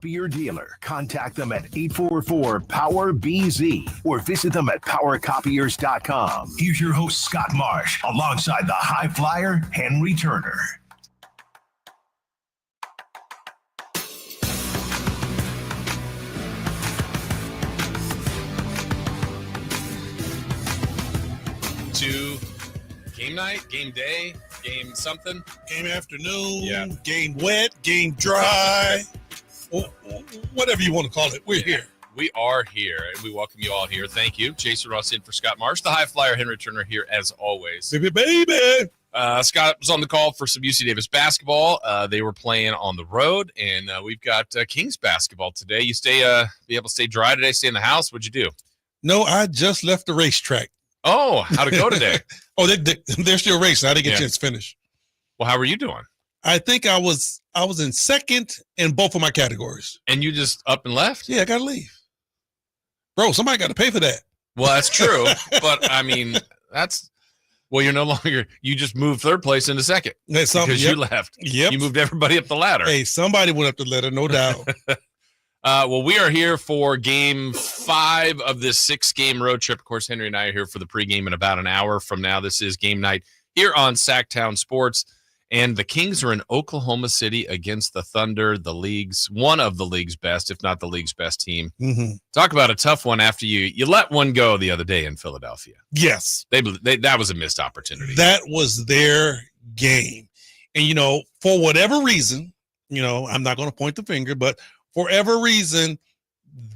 Beer dealer. Contact them at 844-POWER-BZ or visit them at powercopiers.com. Here's your host, Scott Marsh, alongside the high flyer, Henry Turner. To game night, game day, game something, game afternoon, yeah. Game wet, game dry, whatever you want to call it. We're here. We are here, and we welcome you all here. Thank you. Jason Ross in for Scott Marsh, the high flyer, Henry Turner here as always. Baby. Scott was on the call for some UC Davis basketball. They were playing on the road, and we've got Kings basketball today. You be able to stay dry today, stay in the house? What'd you do? No, I just left the racetrack. Oh, how'd it go today? They're still racing. I didn't get a chance to finish. Well, how were you doing? I think I was in second in both of my categories. And you just up and left? Yeah, I got to leave. Bro, somebody got to pay for that. Well, that's true. But, I mean, you're no longer – you just moved third place into second because you left. Yep. You moved everybody up the ladder. Hey, somebody went up the ladder, no doubt. Well, we are here for game 5 of this 6-game road trip. Of course, Henry and I are here for the pregame in about an hour from now. This is game night here on Sacktown Sports. And the Kings are in Oklahoma City against the Thunder, one of the league's best, if not the league's best team. Mm-hmm. Talk about a tough one after you let one go the other day in Philadelphia. Yes. That was a missed opportunity. That was their game. And, for whatever reason, I'm not going to point the finger, but for whatever reason,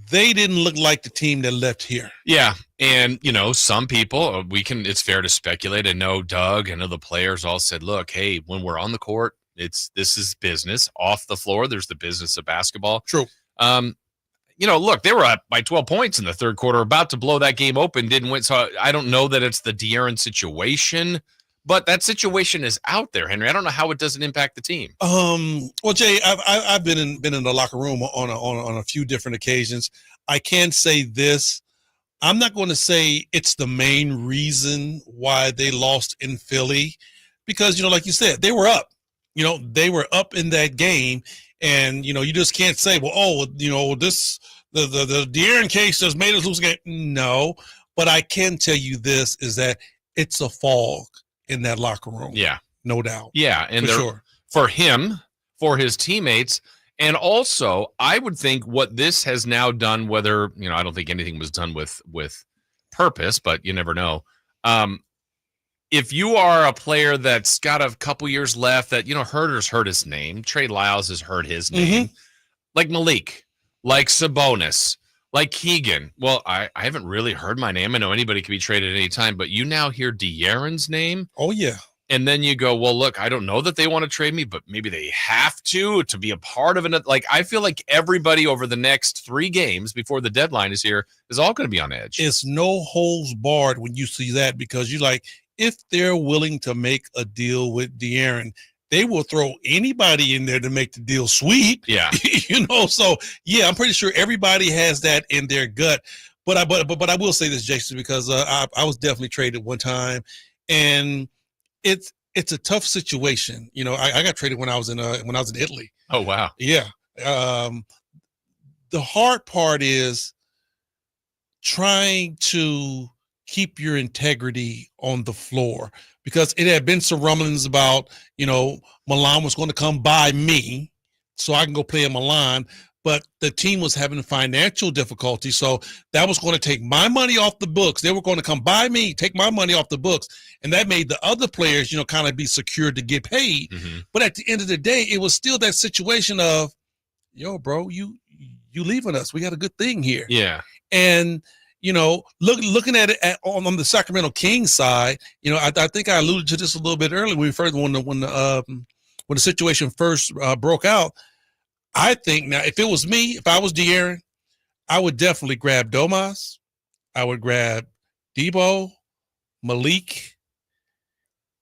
they didn't look like the team that left here. Yeah. And, some people, it's fair to speculate. I know Doug and other players all said, look, hey, when we're on the court, this is business. Off the floor, there's the business of basketball. True. Look, they were up by 12 points in the third quarter, about to blow that game open, didn't win. So I don't know that it's the De'Aaron situation, but that situation is out there, Henry. I don't know how it doesn't impact the team. Well, Jay, I've been in the locker room on a few different occasions. I can say this. I'm not going to say it's the main reason why they lost in Philly because, like you said, they were up. They were up in that game. And, you just can't say, well, the De'Aaron case just made us lose a game. No, but I can tell you this is that it's a fog in that locker room. Yeah. No doubt. Yeah. And for him, for his teammates, and also I would think what this has now done, whether, I don't think anything was done with purpose, but you never know. If you are a player that's got a couple years left that, Herter's hurt his name, Trey Lyles has hurt his name, like Malik, like Sabonis, like Keegan. Well, I haven't really heard my name. I know anybody can be traded at any time, but you now hear De'Aaron's name. Oh, yeah. And then you go, well, look, I don't know that they want to trade me, but maybe they have to be a part of it. Like, I feel like everybody over the next 3 games before the deadline is here is all going to be on edge. It's no holds barred when you see that because you're like, if they're willing to make a deal with De'Aaron, they will throw anybody in there to make the deal sweet. Yeah. So yeah, I'm pretty sure everybody has that in their gut. But I will say this, Jason, because I was definitely traded one time, and it's a tough situation. I got traded when I was in Italy. Oh wow. Yeah. The hard part is trying to keep your integrity on the floor because it had been some rumblings about, Milan was going to come by me so I can go play in Milan, but the team was having financial difficulty. So that was going to take my money off the books. They were going to come by me, take my money off the books. And that made the other players, kind of be secured to get paid. Mm-hmm. But at the end of the day, it was still that situation of, yo, bro, you leaving us. We got a good thing here. Yeah. And, looking at it on the Sacramento Kings side, I think I alluded to this a little bit earlier when the situation first broke out. I think now, if it was me, if I was De'Aaron, I would definitely grab Domas. I would grab Debo, Malik,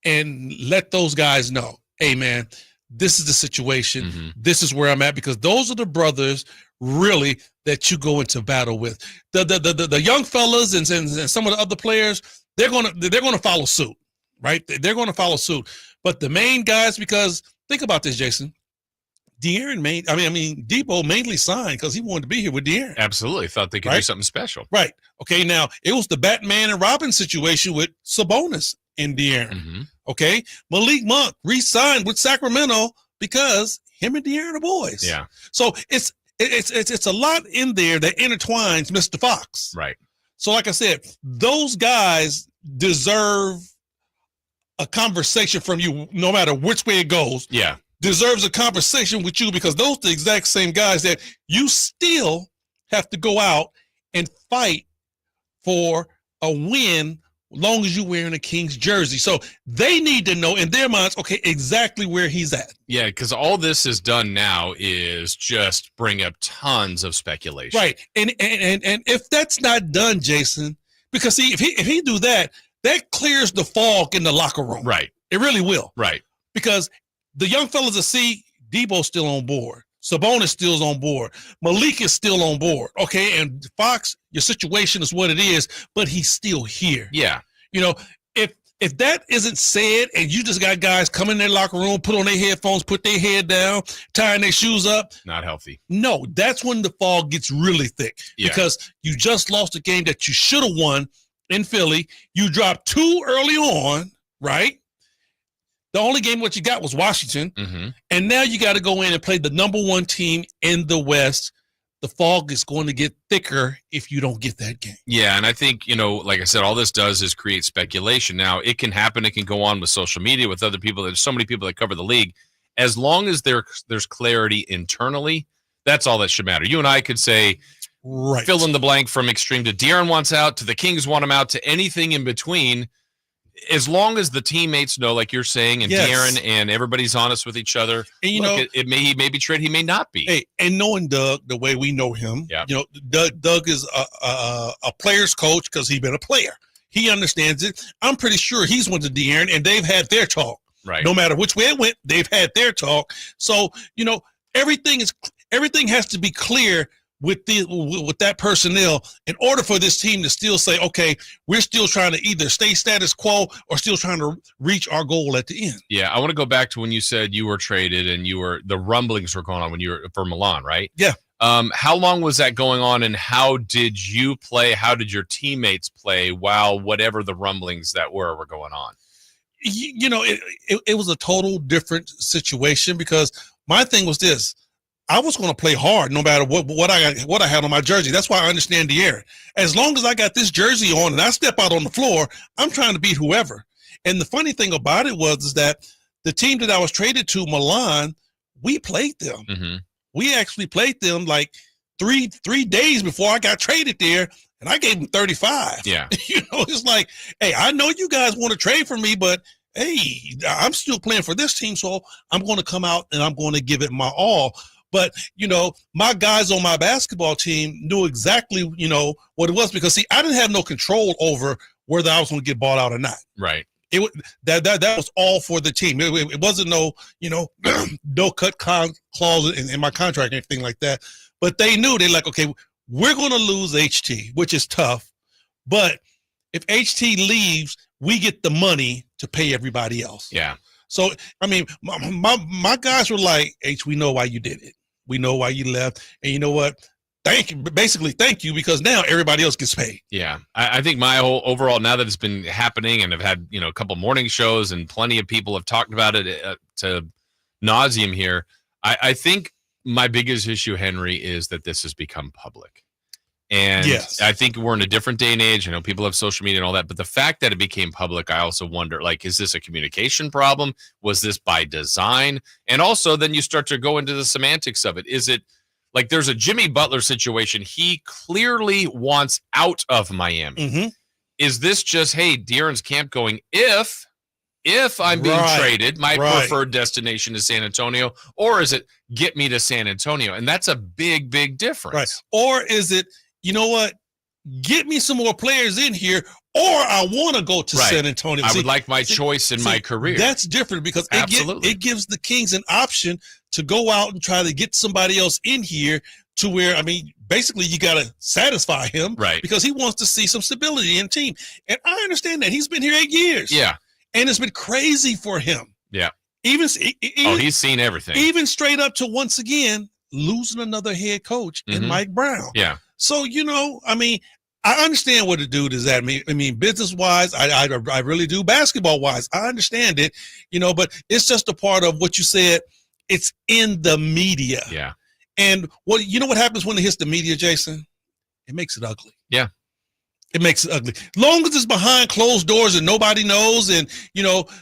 and let those guys know, hey, man, this is the situation. Mm-hmm. This is where I'm at, because those are the brothers really that you go into battle with. The young fellas and some of the other players, they're gonna follow suit, right? They're gonna follow suit. But the main guys, because think about this, Jason, Debo mainly signed because he wanted to be here with De'Aaron. Absolutely. Thought they could do something special. Right. Okay, now it was the Batman and Robin situation with Sabonis and De'Aaron. Mm-hmm. Okay, Malik Monk re-signed with Sacramento because him and De'Aaron are boys. Yeah. So it's a lot in there that intertwines Mr. Fox. Right. So like I said, those guys deserve a conversation from you no matter which way it goes. Yeah. Deserves a conversation with you because those are the exact same guys that you still have to go out and fight for a win long as you're wearing a Kings jersey. So they need to know in their minds, okay, exactly where he's at. Yeah, because all this is done now is just bring up tons of speculation. Right. And if that's not done, Jason, because see, if he do that, that clears the fog in the locker room. Right. It really will. Right. Because the young fellas will see Debo's still on board. Sabonis still on board. Malik is still on board. Okay. And Fox, your situation is what it is, but he's still here. Yeah. You know, if that isn't said and you just got guys come in their locker room, put on their headphones, put their head down, tying their shoes up. Not healthy. No, that's when the fog gets really thick because you just lost a game that you should have won in Philly. You dropped 2 early on, right? The only game what you got was Washington. Mm-hmm. And now you got to go in and play the number 1 team in the West. The fog is going to get thicker if you don't get that game. Yeah, and I think, like I said, all this does is create speculation. Now, it can happen. It can go on with social media, with other people. There's so many people that cover the league. As long as there's clarity internally, that's all that should matter. You and I could say, right, fill in the blank from extreme to De'Aaron wants out, to the Kings want him out, to anything in between. As long as the teammates know, like you're saying, and De'Aaron and everybody's honest with each other, and he may be traded, he may not be. Hey, and knowing Doug the way we know him, Doug is a player's coach because he's been a player. He understands it. I'm pretty sure he's went to De'Aaron and they've had their talk. Right. No matter which way it went, they've had their talk. So everything has to be clear with that personnel in order for this team to still say, okay, we're still trying to either stay status quo or still trying to reach our goal at the end. Yeah, I want to go back to when you said you were traded and the rumblings were going on when you were for Milan, right? Yeah. How long was that going on, and how did you play? How did your teammates play while whatever the rumblings that were going on? It was a total different situation because my thing was this. I was going to play hard no matter what I had on my jersey. That's why I understand De'Aaron. As long as I got this jersey on and I step out on the floor, I'm trying to beat whoever. And the funny thing about it was that the team that I was traded to, Milan, we played them. Mm-hmm. We actually played them like three days before I got traded there, and I gave them 35. Yeah. It's like, hey, I know you guys want to trade for me, but hey, I'm still playing for this team, so I'm going to come out and I'm going to give it my all. But, my guys on my basketball team knew exactly, what it was because, see, I didn't have no control over whether I was going to get bought out or not. Right. That was all for the team. It wasn't no, no cut clause in my contract or anything like that. But they knew, they're like, okay, we're going to lose HT, which is tough. But if HT leaves, we get the money to pay everybody else. Yeah. So, my guys were like, H, we know why you did it. We know why you left. And you know what? Thank you. Basically, thank you, because now everybody else gets paid. Yeah. I think my whole overall, now that it's been happening and I've had, a couple morning shows and plenty of people have talked about it to nauseum here. I think my biggest issue, Henry, is that this has become public. And yes. I think we're in a different day and age. I know people have social media and all that, but the fact that it became public, I also wonder, is this a communication problem? Was this by design? And also then you start to go into the semantics of it. Is it like there's a Jimmy Butler situation? He clearly wants out of Miami. Mm-hmm. Is this just, hey, De'Aaron's camp going, if I'm being traded, my preferred destination is San Antonio, or is it get me to San Antonio? And that's a big, big difference. Right. Or is it, you know what? Get me some more players in here, or I want to go to San Antonio. I would like my choice in my career. That's different because it gives the Kings an option to go out and try to get somebody else in here to where, basically you got to satisfy him. Right. Because he wants to see some stability in the team. And I understand that. He's been here 8 years. Yeah. And it's been crazy for him. Yeah. He's seen everything. Even straight up to, once again, losing another head coach in Mike Brown. Yeah. So, I mean, I understand what the dude is at. I mean, business-wise, I really do. Basketball-wise, I understand it, but it's just a part of what you said. It's in the media. Yeah. And what happens when it hits the media, Jason? It makes it ugly. Yeah. It makes it ugly. Long as it's behind closed doors and nobody knows, and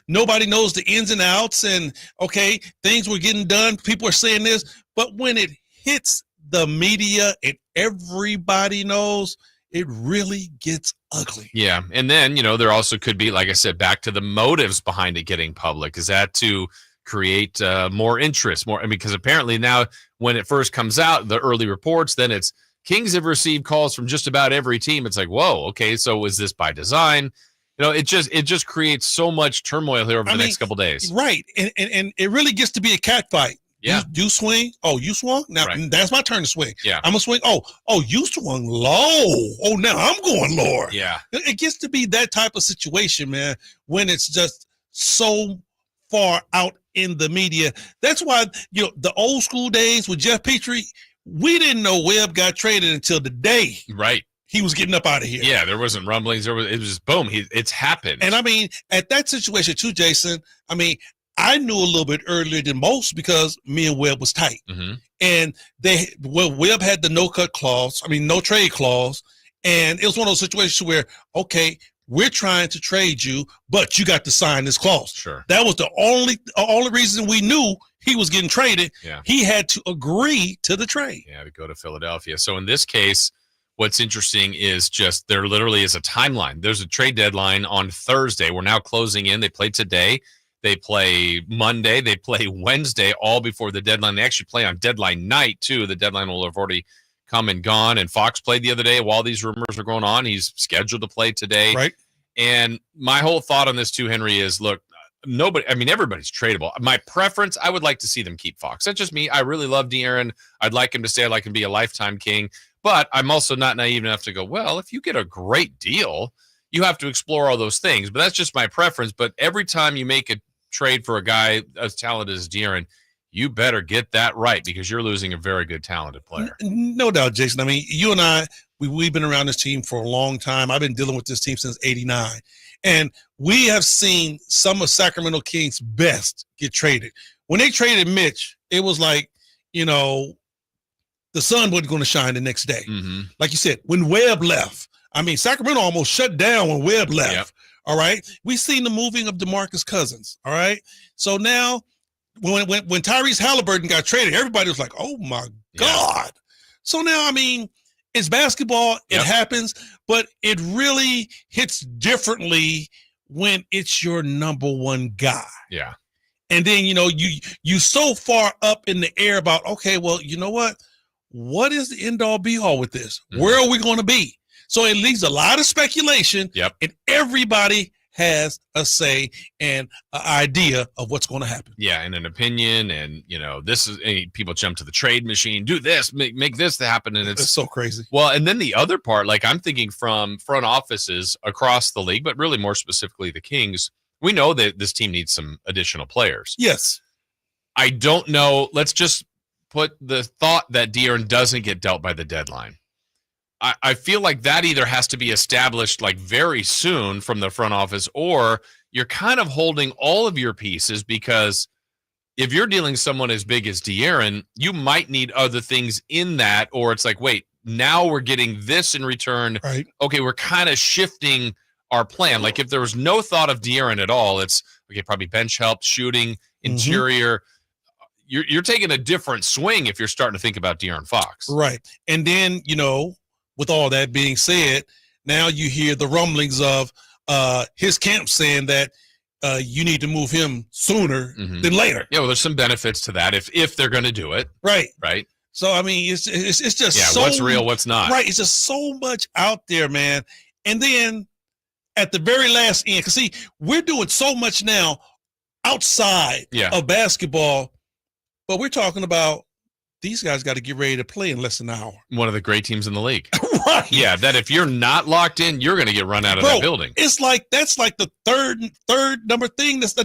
nobody knows the ins and outs, and okay, things were getting done. People are saying this, but when it hits the media and everybody knows, it really gets ugly. Yeah. And then, there also could be, like I said, back to the motives behind it getting public. Is that to create more interest, because apparently now when it first comes out, the early reports, then it's Kings have received calls from just about every team. It's like, whoa, okay, so is this by design? It just creates so much turmoil here over the next couple days. Right. And it really gets to be a cat fight. Yeah. You swing. Oh, you swung? Now that's my turn to swing. Yeah. I'm going to swing. Oh, you swung low. Oh, now I'm going lower. Yeah. It gets to be that type of situation, man, when it's just so far out in the media. That's why, the old school days with Jeff Petrie, we didn't know Webb got traded until the day he was getting up out of here. Yeah, there wasn't rumblings. It was just boom. It's happened. And I mean, at that situation too, Jason, I mean, I knew a little bit earlier than most because me and Webb was tight. Mm-hmm. And Webb had the no trade clause. And it was one of those situations where, okay, we're trying to trade you, but you got to sign this clause. Sure. That was the only reason we knew he was getting traded. Yeah. He had to agree to the trade. Yeah, to go to Philadelphia. So in this case, what's interesting is just there literally is a timeline. There's a trade deadline on Thursday. We're now closing in. They play today. They play Monday. They play Wednesday, all before the deadline. They actually play on deadline night, too. The deadline will have already come and gone. And Fox played the other day while these rumors are going on. He's scheduled to play today. Right. And my whole thought on this, too, Henry, is, look, everybody's tradable. My preference, I would like to see them keep Fox. That's just me. I really love De'Aaron. I'd like him to stay. I'd like him to be a lifetime King. But I'm also not naive enough to go, well, if you get a great deal, you have to explore all those things. But that's just my preference. But every time you make a trade for a guy as talented as De'Aaron, you better get that right, because you're losing a very good, talented player. No doubt, Jason. I mean, you and I, we've been around this team for a long time. I've been dealing with this team since '89. And we have seen some of Sacramento Kings' best get traded. When they traded Mitch, it was like, the sun wasn't going to shine the next day. Mm-hmm. Like you said, when Webb left, I mean, Sacramento almost shut down when Webb left. Yep. All right. We've seen the moving of DeMarcus Cousins. All right. So now when Tyrese Halliburton got traded, everybody was like, oh my God. So now, I mean, it's basketball. It happens, but it really hits differently when it's your number one guy. Yeah. And then, you so far up in the air about, okay, well, you know what? What is the end all be all with this? Mm-hmm. Where are we going to be? So it leaves a lot of speculation. Yep. And everybody has a say and an idea of what's going to happen. Yeah, and an opinion, and this is people jump to the trade machine, do this, make this happen, and it's so crazy. Well, and then the other part, like I'm thinking from front offices across the league, but really more specifically the Kings, we know that this team needs some additional players. Yes. I don't know. Let's just put the thought that De'Aaron doesn't get dealt by the deadline. I feel like that either has to be established like very soon from the front office, or you're kind of holding all of your pieces, because if you're dealing someone as big as De'Aaron, you might need other things in that, or it's like, wait, now we're getting this in return. Right. Okay, we're kind of shifting our plan. Like if there was no thought of De'Aaron at all, it's okay, probably bench help, shooting, interior. Mm-hmm. You're taking a different swing if you're starting to think about De'Aaron Fox. Right. And then, with all that being said, now you hear the rumblings of his camp saying that you need to move him sooner than later. Yeah, well, there's some benefits to that if they're going to do it. Right. Right. So, I mean, it's just so, what's real, what's not. Right. It's just so much out there, man. And then at the very last end, because, see, we're doing so much now outside of basketball, but we're talking about these guys got to get ready to play in less than an hour. One of the great teams in the league. Right. Yeah, that if you're not locked in, you're going to get run out of that building. It's like that's like the third number thing that's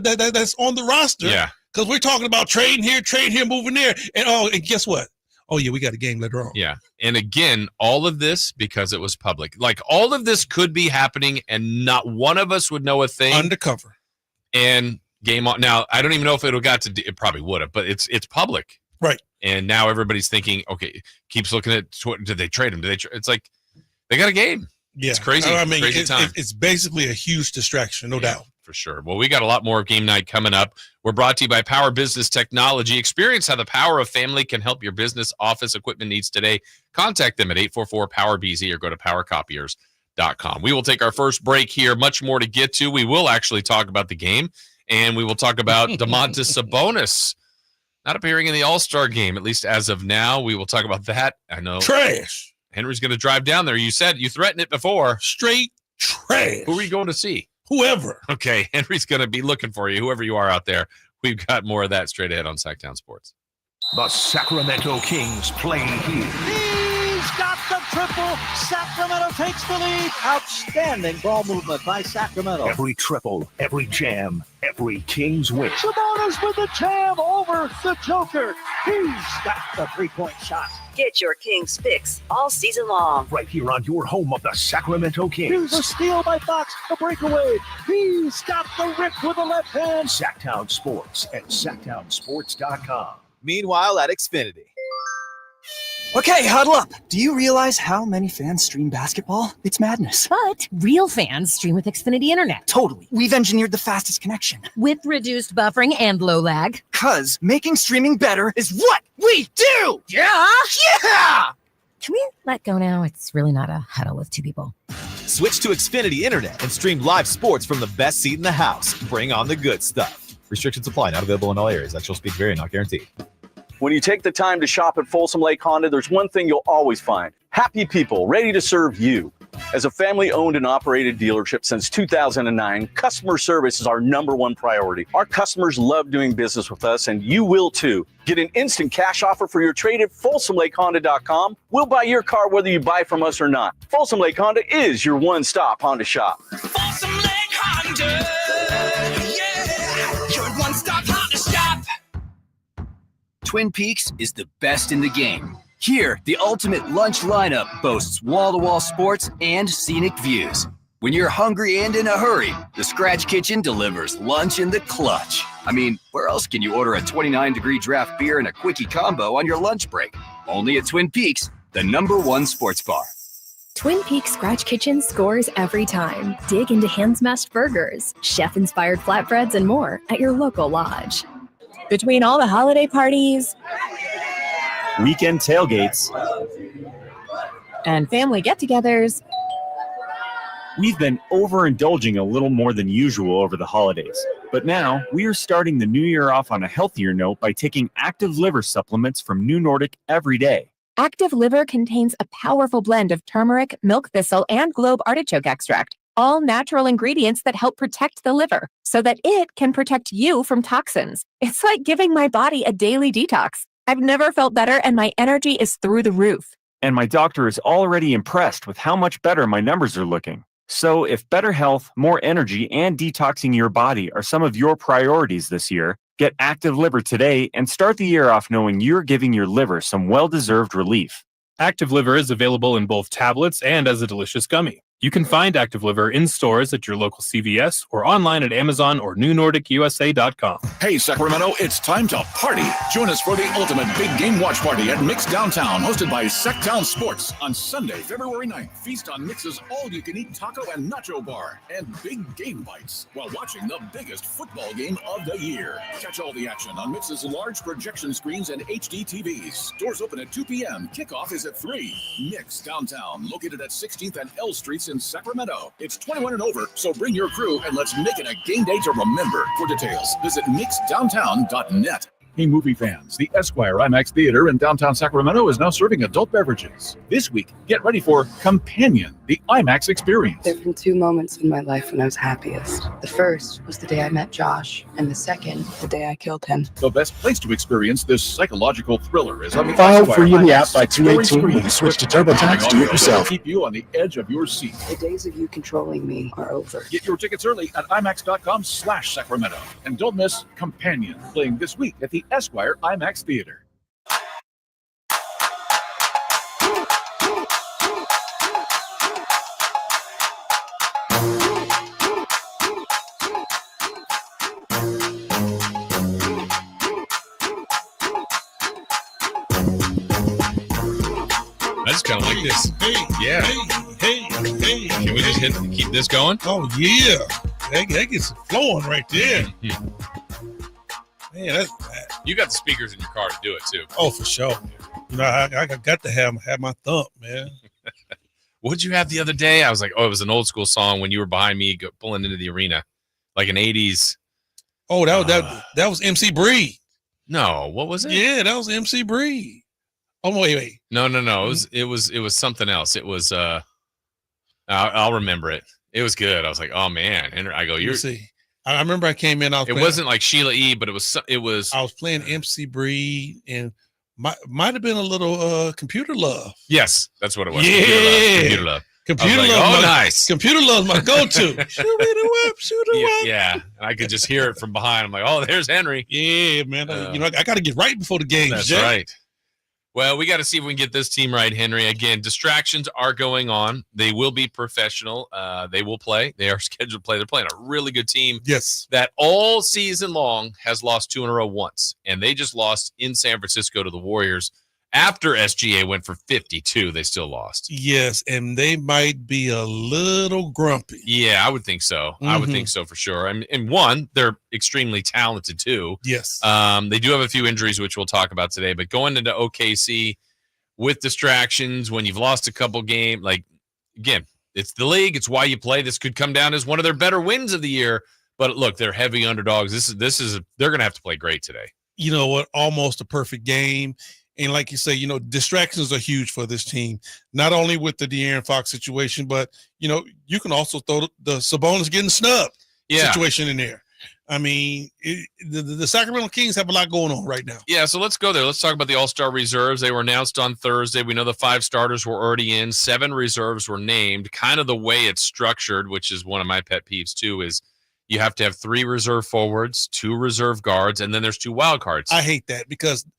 on the roster. Yeah. Because we're talking about trading here, moving there. And guess what? Oh, yeah, we got a game later on. Yeah. And again, all of this because it was public. Like, all of this could be happening and not one of us would know a thing. Undercover. And game on. Now, I don't even know if it probably would have, but it's public. Right. And now everybody's thinking, okay, keeps looking at did they trade him? It's like they got a game. Yeah. It's crazy. I mean, crazy time. It's basically a huge distraction, no doubt. For sure. Well, we got a lot more of game night coming up. We're brought to you by Power Business Technology. Experience how the power of family can help your business office equipment needs today. Contact them at 844-POWER-BZ or go to powercopiers.com. We will take our first break here. Much more to get to. We will actually talk about the game, and we will talk about Domantas Sabonis not appearing in the All-Star game, at least as of now. We will talk about that. I know. Trash. Henry's going to drive down there. You threatened it before. Straight trash. Who are you going to see? Whoever. Okay, Henry's going to be looking for you, whoever you are out there. We've got more of that straight ahead on Sacktown Sports. The Sacramento Kings play here. He's got the triple. Sacramento takes the lead. Outstanding ball movement by Sacramento. Every triple, every jam, every Kings win. Sabonis with the jam over the Joker. He's got the three-point shot. Get your Kings fix all season long. Right here on your home of the Sacramento Here's Kings. a steal by Fox, a breakaway. He's got the rip with the left hand. Sacktown Sports at sacktownsports.com. Meanwhile at Xfinity. Okay, huddle up. Do you realize how many fans stream basketball? It's madness. But real fans stream with Xfinity Internet. Totally. We've engineered the fastest connection. With reduced buffering and low lag. 'Cause making streaming better is what we do! Yeah! Yeah! Can we let go now? It's really not a huddle with two people. Switch to Xfinity Internet and stream live sports from the best seat in the house. Bring on the good stuff. Restrictions apply. Not available in all areas. Actual speed vary. Not guaranteed. When you take the time to shop at Folsom Lake Honda, there's one thing you'll always find. Happy people ready to serve you. As a family-owned and operated dealership since 2009, customer service is our #1 priority. Our customers love doing business with us, and you will too. Get an instant cash offer for your trade at FolsomLakeHonda.com. We'll buy your car whether you buy from us or not. Folsom Lake Honda is your one-stop Honda shop. Folsom Lake Honda, yeah, your one-stop Honda shop. Twin Peaks is the best in the game. Here, the ultimate lunch lineup boasts wall-to-wall sports and scenic views. When you're hungry and in a hurry, the Scratch Kitchen delivers lunch in the clutch. I mean, where else can you order a 29-degree draft beer and a quickie combo on your lunch break? Only at Twin Peaks, the #1 sports bar. Twin Peaks Scratch Kitchen scores every time. Dig into hand-smashed burgers, chef-inspired flatbreads, and more at your local lodge. Between all the holiday parties, weekend tailgates, and family get-togethers, we've been overindulging a little more than usual over the holidays. But now, we are starting the new year off on a healthier note by taking Active Liver supplements from New Nordic every day. Active Liver contains a powerful blend of turmeric, milk thistle, and globe artichoke extract, all natural ingredients that help protect the liver so that it can protect you from toxins. It's like giving my body a daily detox. I've never felt better, and my energy is through the roof. And my doctor is already impressed with how much better my numbers are looking. So if better health, more energy, and detoxing your body are some of your priorities this year, get Active Liver today and start the year off knowing you're giving your liver some well-deserved relief. Active Liver is available in both tablets and as a delicious gummy. You can find Active Liver in stores at your local CVS or online at Amazon or NewNordicUSA.com. Hey, Sacramento, it's time to party. Join us for the ultimate big game watch party at Mix Downtown, hosted by Sacktown Sports on Sunday, February 9th. Feast on Mix's all-you-can-eat taco and nacho bar and big game bites while watching the biggest football game of the year. Catch all the action on Mix's large projection screens and HD TVs. Doors open at 2 p.m. Kickoff is at 3. Mix Downtown, located at 16th and L Streets in Sacramento. It's 21 and over, so bring your crew and let's make it a game day to remember. For details, visit mixdowntown.net. Hey, movie fans, the Esquire IMAX Theater in downtown Sacramento is now serving adult beverages. This week, get ready for Companion, the IMAX experience. There have been two moments in my life when I was happiest. The first was the day I met Josh, and the second, the day I killed him. The best place to experience this psychological thriller is on the File Esquire free in the IMAX app by 218 when you switch to TurboTax. Do it yourself. Keep you on the edge of your seat. The days of you controlling me are over. Get your tickets early at IMAX.com/Sacramento. And don't miss Companion, playing this week at the Esquire IMAX Theater. I just kind of like this. Yeah. Hey. Can we just keep this going? Oh, yeah. That gets it flowing right there. Man, that's bad. You got the speakers in your car to do it, too. Oh, for sure. You know, I got to have my thump, man. What'd you have the other day? I was like, oh, it was an old school song when you were behind me pulling into the arena, like an 80s. Oh, that was MC Bree. No, what was it? Yeah, that was MC Bree. Oh, wait. No. It was something else. It was I'll remember it. It was good. I was like, oh man. And I go, see. I remember I came in. It wasn't like Sheila E., but it was. I was playing MC Bree and might have been a little Computer Love. Yes, that's what it was. Yeah, Computer Love. Computer like, Love. Oh, nice. Computer Love's my go-to. Shoot it up. Yeah, I could just hear it from behind. I'm like, oh, there's Henry. Yeah, man. I got to get right before the game. That's right. Well, we got to see if we can get this team right, Henry. Again, distractions are going on. They will be professional. They will play. They are scheduled to play. They're playing a really good team. Yes. That all season long has lost 2 in a row once. And they just lost in San Francisco to the Warriors. After SGA went for 52, they still lost. Yes, and they might be a little grumpy. Yeah, I would think so. I would think so for sure. And one, they're extremely talented too. Yes. They do have a few injuries, which we'll talk about today. But going into OKC with distractions, when you've lost a couple games, like, again, it's the league. It's why you play. This could come down as one of their better wins of the year. But look, they're heavy underdogs. They're going to have to play great today. You know what? Almost a perfect game. And like you say, distractions are huge for this team, not only with the De'Aaron Fox situation, but, you can also throw the Sabonis getting snubbed situation in there. I mean, the Sacramento Kings have a lot going on right now. Yeah, so let's go there. Let's talk about the All-Star reserves. They were announced on Thursday. We know the 5 starters were already in. 7 reserves were named. Kind of the way it's structured, which is one of my pet peeves too, is you have to have 3 reserve forwards, 2 reserve guards, and then there's 2 wild cards. I hate that because –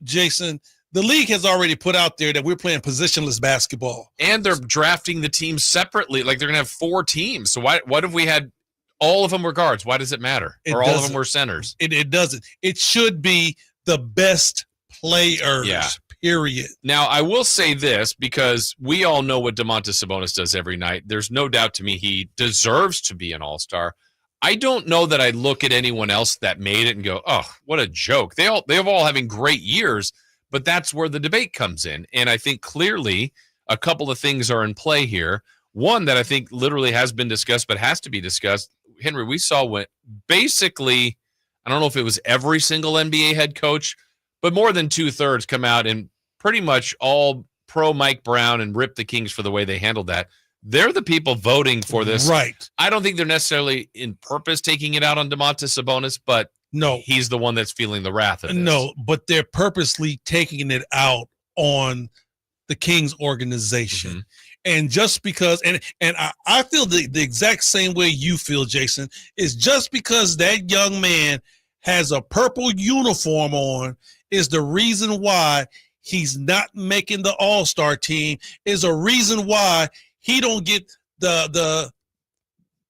Jason, the league has already put out there that we're playing positionless basketball. And they're drafting the teams separately. Like, they're going to have 4 teams. So what if we had all of them were guards? Why does it matter? Or all of them were centers? It doesn't. It should be the best players, period. Now, I will say this because we all know what Domantas Sabonis does every night. There's no doubt to me he deserves to be an all-star. I don't know that I look at anyone else that made it and go, oh, what a joke. They're all having great years, but that's where the debate comes in. And I think clearly a couple of things are in play here. One that I think literally has been discussed, but has to be discussed. Henry, we saw what basically, I don't know if it was every single NBA head coach, but more than 2/3 come out and pretty much all pro Mike Brown and rip the Kings for the way they handled that. They're the people voting for this. Right. I don't think they're necessarily in purpose taking it out on Domantas Sabonis, but no, he's the one that's feeling the wrath of this. No, but they're purposely taking it out on the Kings organization. Mm-hmm. And just because, and I feel the exact same way you feel, Jason, is just because that young man has a purple uniform on is the reason why he's not making the All-Star team, is a reason why he don't get the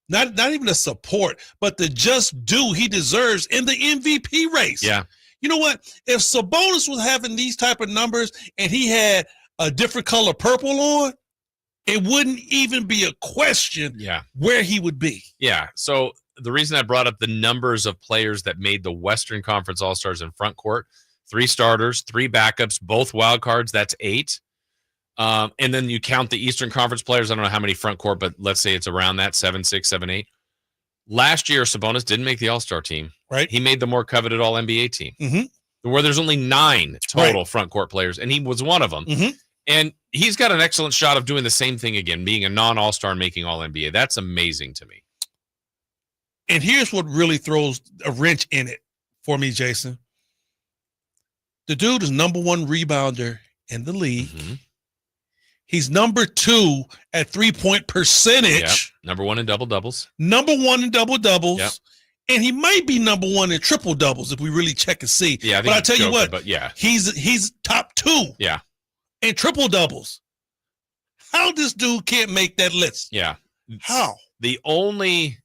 not even the support, but the just due he deserves in the MVP race. Yeah. You know what? If Sabonis was having these type of numbers and he had a different color purple on, it wouldn't even be a question where he would be. Yeah. So the reason I brought up the numbers of players that made the Western Conference All-Stars in front court, 3 starters, 3 backups, both wild cards, that's 8. And then you count the Eastern Conference players. I don't know how many front court, but let's say it's around that 7, 6, 7, 8. last year Sabonis didn't make the All-Star team. Right. He made the more coveted All-NBA team. Mm-hmm. Where there's only 9 total front court players, and he was one of them. Mm-hmm. And he's got an excellent shot of doing the same thing again, being a non-All-Star and making All-NBA. That's amazing to me. And here's what really throws a wrench in it for me, Jason. The dude is number 1 rebounder in the league. Mm-hmm. He's number 2 at 3-point percentage. Yep. Number 1 in double-doubles. Number 1 in double-doubles. Yep. And he might be number 1 in triple-doubles if we really check and see. Yeah, but I tell you what, but yeah. he's top 2 Yeah. in triple-doubles. How this dude can't make that list? Yeah. How? The only,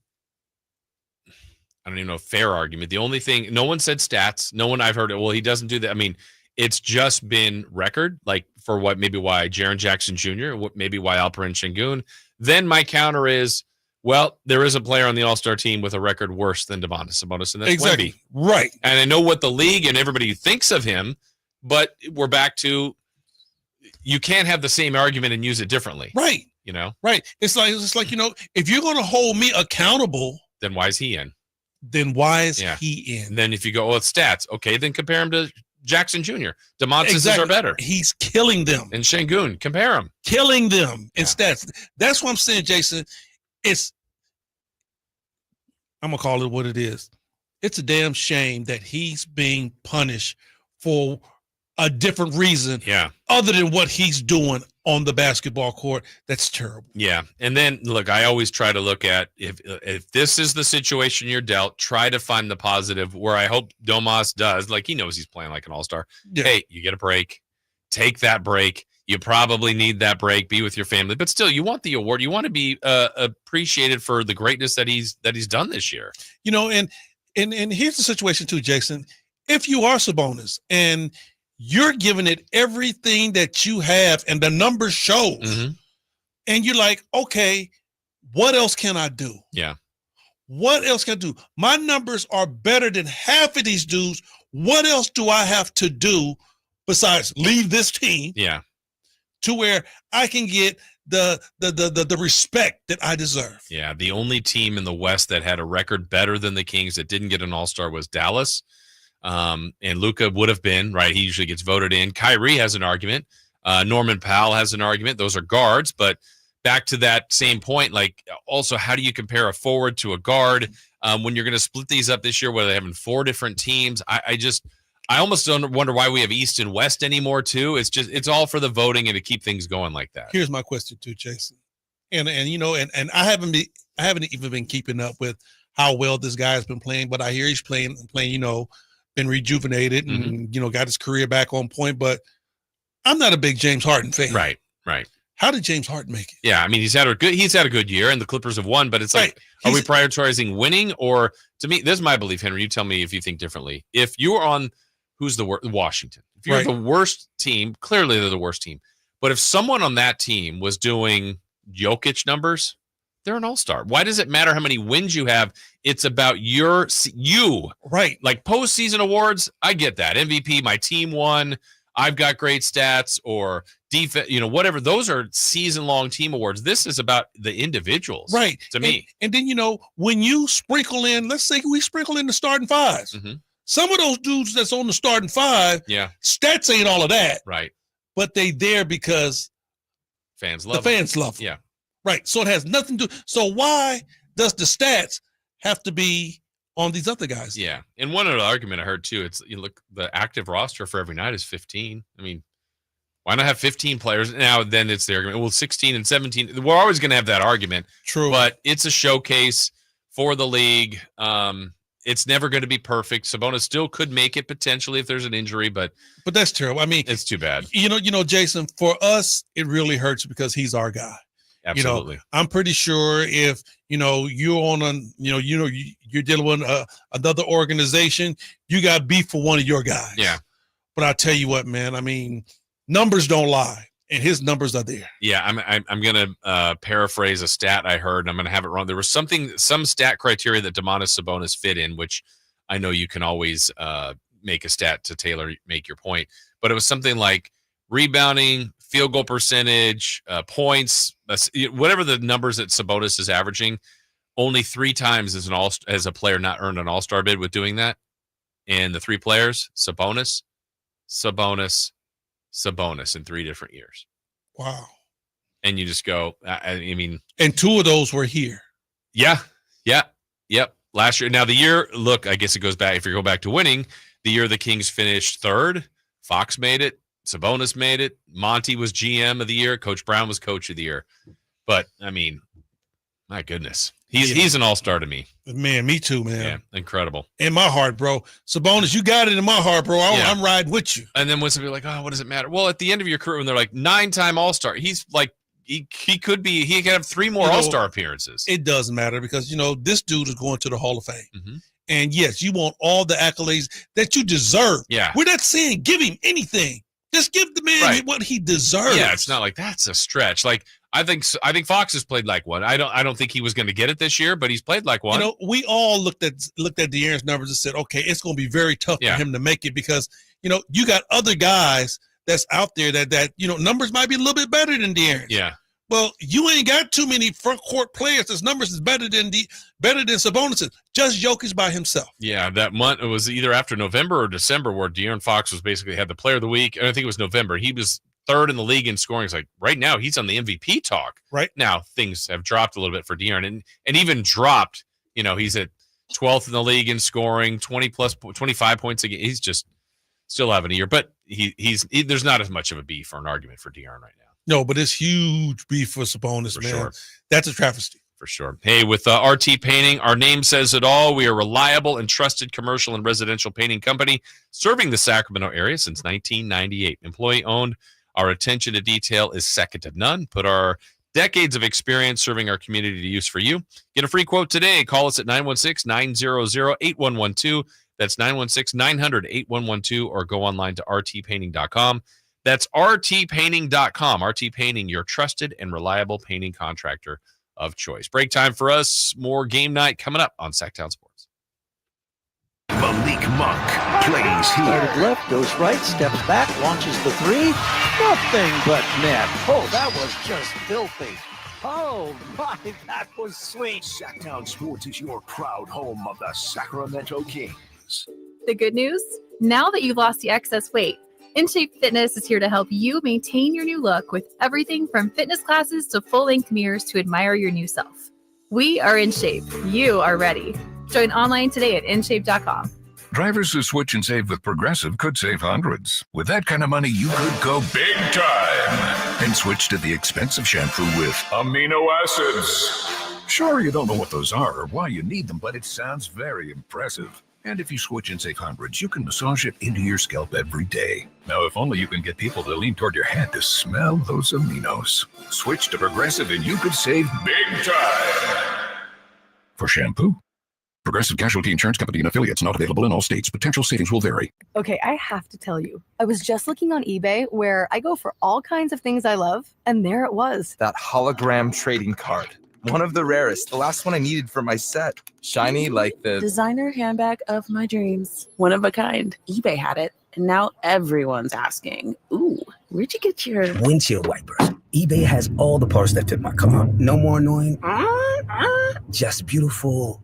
I don't even know, fair argument. The only thing, no one said stats. No one I've heard, well, he doesn't do that. I mean, it's just been record, like for what, maybe why Jaren Jackson Jr., maybe why Alperen Şengün. Then my counter is, well, there is a player on the All-Star team with a record worse than Sabonis, and that's exactly. Wemby. Right. And I know what the league and everybody thinks of him, but we're back to, you can't have the same argument and use it differently. Right. You know? Right. It's like, if you're going to hold me accountable, then why is he in? Then why is he in? And then if you go, it's stats. Okay, then compare him to Jackson Jr. DeMontis are better. He's killing them. And Şengün, compare him. Killing them in stats. That's what I'm saying, Jason. I'm going to call it what it is. It's a damn shame that he's being punished for a different reason other than what he's doing on the basketball court. That's terrible. Yeah. And then, look, I always try to look at if this is the situation you're dealt, try to find the positive, where I hope Domas does. Like, he knows he's playing like an all-star. Yeah. Hey, you get a break. Take that break. You probably need that break. Be with your family. But still, you want the award. You want to be appreciated for the greatness that he's done this year. You know, and here's the situation too, Jason. If you are Sabonis and you're giving it everything that you have and the numbers shows, and you're like, okay, what else can I do? Yeah. What else can I do? My numbers are better than half of these dudes. What else do I have to do besides leave this team? Yeah. To where I can get the respect that I deserve. Yeah, the only team in the West that had a record better than the Kings that didn't get an All-Star was Dallas. And Luka would have been, right? He usually gets voted in. Kyrie has an argument. Norman Powell has an argument. Those are guards. But back to that same point, like, also, how do you compare a forward to a guard when you're going to split these up this year, where they're having 4 different teams? I almost don't wonder why we have East and West anymore too. It's all for the voting and to keep things going like that. Here's my question too, Jason. And you know, and I haven't even been keeping up with how well this guy has been playing, but I hear he's playing, you know, been rejuvenated and you know, got his career back on point. But I'm not a big James Harden fan. Right. How did James Harden make it? Yeah, I mean, he's had a good year, and the Clippers have won. But it's like, are we prioritizing winning, or, to me, this is my belief, Henry. You tell me if you think differently. If you are on, who's the worst? Washington. If you're the worst team, clearly they're the worst team. But if someone on that team was doing Jokic numbers, they're an all-star. Why does it matter how many wins you have? It's about you. Right. Like postseason awards, I get that. MVP, my team won. I've got great stats, or defense, you know, whatever. Those are season-long team awards. This is about the individuals. Right. To me. And then, you know, when you sprinkle in, let's say we sprinkle in the starting fives. Some of those dudes that's on the starting five, stats ain't all of that. Right. But they there because fans love fans love them. Yeah. Right. So it has nothing to do. So why does the stats have to be on these other guys? Yeah. And one other argument I heard too, it's, you look, the active roster for every night is 15. I mean, why not have 15 players? Now, then it's the argument. Well, 16 and 17. We're always going to have that argument. True. But it's a showcase for the league. It's never going to be perfect. Sabonis still could make it potentially if there's an injury, but that's terrible. I mean, it's too bad. You know, Jason, for us, it really hurts because he's our guy. Absolutely. You know, I'm pretty sure if, you know, you're on you're dealing with another organization, you got beef for one of your guys. Yeah. But I tell you what, man, I mean, numbers don't lie, and his numbers are there. Yeah. I'm going to paraphrase a stat I heard, and I'm going to have it wrong. There was some stat criteria that Domantas Sabonis fit in, which I know you can always make a stat to make your point, but it was something like rebounding, field goal percentage, points, whatever the numbers that Sabonis is averaging. Only 3 times as a player not earned an All-Star bid with doing that. And the 3 players, Sabonis in 3 different years. Wow. And you just go, I mean. And 2 of those were here. Yeah. Yep. Last year. Now the year, look, I guess it goes back, if you go back to winning, the year the Kings finished 3rd, Fox made it, Sabonis made it, Monty was GM of the year, Coach Brown was coach of the year. But, I mean, my goodness. He's an all-star to me. Man, me too, man. Yeah, incredible. In my heart, bro. Sabonis, you got it in my heart, bro. I'm riding with you. And then when somebody like, oh, what does it matter? Well, at the end of your career, when they're like 9-time all-star, he's like, he could have 3 more all-star appearances. It doesn't matter because, this dude is going to the Hall of Fame. Mm-hmm. And yes, you want all the accolades that you deserve. Yeah. We're not saying give him anything. Just give the man what he deserves. Yeah, it's not like that's a stretch. Like I think Fox has played like one. I don't think he was going to get it this year, but he's played like one. We all looked at De'Aaron's numbers and said, okay, it's going to be very tough for him to make it because you got other guys that's out there that numbers might be a little bit better than De'Aaron. Yeah. Well, you ain't got too many front court players. His numbers is better than Sabonis. Just Jokic by himself. Yeah, that month it was either after November or December where De'Aaron Fox was basically had the player of the week. I think it was November. He was 3rd in the league in scoring. It's like right now he's on the MVP talk. Right now things have dropped a little bit for De'Aaron and even dropped. He's at 12th in the league in scoring, 25 points a game. He's just still having a year, but there's not as much of a beef or an argument for De'Aaron right now. No, but it's huge beef for Sabonis, man. Sure. That's a travesty. For sure. Hey, with RT Painting, our name says it all. We are a reliable and trusted commercial and residential painting company serving the Sacramento area since 1998. Employee-owned. Our attention to detail is second to none. Put our decades of experience serving our community to use for you. Get a free quote today. Call us at 916-900-8112. That's 916-900-8112 or go online to rtpainting.com. That's rtpainting.com. RT Painting, your trusted and reliable painting contractor of choice. Break time for us. More game night coming up on Sacktown Sports. Malik Monk plays here. Started left, goes right, steps back, launches the 3. Nothing but net. Oh, that was just filthy. Oh, my, that was sweet. Sacktown Sports is your proud home of the Sacramento Kings. The good news? Now that you've lost the excess weight, InShape Fitness is here to help you maintain your new look with everything from fitness classes to full-length mirrors to admire your new self. We are InShape. You are ready. Join online today at InShape.com. Drivers who switch and save with Progressive could save hundreds. With that kind of money, you could go big time and switch to the expensive shampoo with amino acids. Sure, you don't know what those are or why you need them, but it sounds very impressive. And if you switch and save hundreds, you can massage it into your scalp every day. Now, if only you can get people to lean toward your head to smell those aminos. Switch to Progressive and you could save big time. For shampoo, Progressive Casualty Insurance Company and affiliates, not available in all states. Potential savings will vary. Okay, I have to tell you, I was just looking on eBay where I go for all kinds of things I love, and there it was. That hologram trading card. One of the rarest. The last one I needed for my set. Shiny like the designer handbag of my dreams. One of a kind. eBay had it, and now everyone's asking, ooh, where'd you get your windshield wipers? eBay has all the parts that fit my car. No more annoying. Just beautiful.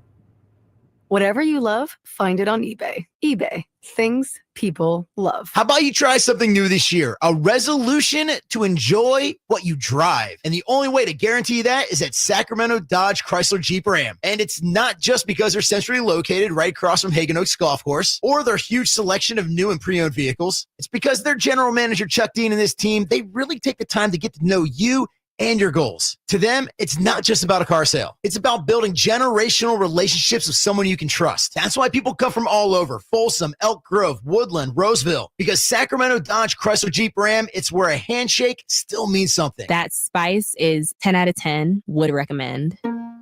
Whatever you love, find it on eBay. eBay. Things people love. How about you try something new this year? A resolution to enjoy what you drive. And the only way to guarantee that is at Sacramento Dodge Chrysler Jeep Ram. And it's not just because they're centrally located right across from Hagan Oaks Golf Course or their huge selection of new and pre-owned vehicles. It's because their general manager, Chuck Dean, and his team, they really take the time to get to know you and your goals. To them, it's not just about a car sale. It's about building generational relationships with someone you can trust. That's why people come from all over, Folsom, Elk Grove, Woodland, Roseville, because Sacramento Dodge Chrysler Jeep Ram, it's where a handshake still means something. That spice is 10 out of 10, would recommend.